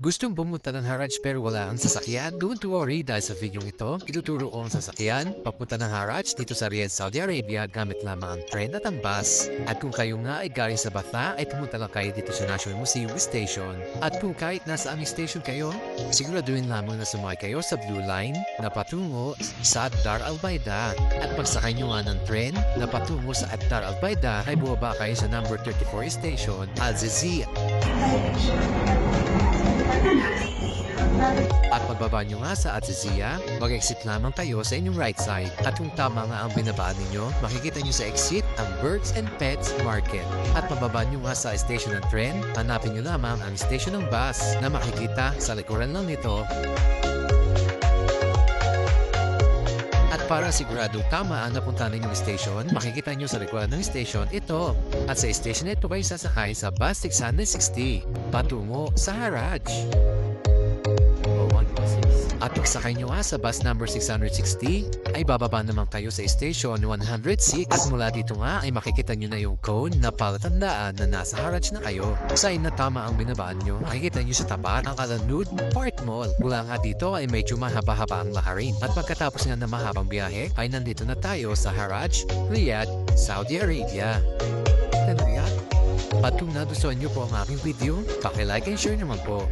Gustong pumunta ng Haraj pero wala ang sasakyan? Don't worry dahil sa video ito, ituturo ko ang sasakyan papunta ng Haraj dito sa Riyadh, Saudi Arabia gamit lamang ang tren at ang bus. At kung kayo nga ay galing sa Batha ay pumunta lang kayo dito sa National Museum Station. At kung kahit nasa aming station kayo, siguraduhin lamang na sumakay kayo sa Blue Line na patungo sa Dar Al Baida. At pagsakay nyo nga ng tren na patungo sa Dar Al Baida ay bumaba kayo sa number 34 station, Al Zizia. At pagbaba nyo nga sa Azizia, mag-exit lamang kayo sa inyong right side. At kung tama nga ang binabaan ninyo, makikita nyo sa exit ang Birds and Pets Market. At pababa nyo nga sa station ng tren, hanapin nyo lamang ang station ng bus na makikita sa likuran lang nito. At para sigurado tama ang napunta ninyong station, makikita nyo sa likuran ng station ito. At sa station ito kayo sasakay sa bus 660 patungo sa Haraj. At pagsakay nyo nga sa bus number 660, ay bababa naman kayo sa station 106. At mula dito nga ay makikita nyo na yung cone na palatandaan na nasa Haraj na kayo. Sign na tama ang binabaan nyo, makikita nyo sa tapat ang Al-Anud Park Mall. Mula nga dito ay medyo mahaba-haba ang laharin. At pagkatapos nga na mahabang biyahe, ay nandito na tayo sa Haraj, Riyadh, Saudi Arabia. At kung nagustuhan nyo po ang aking video, paki-like and share naman po.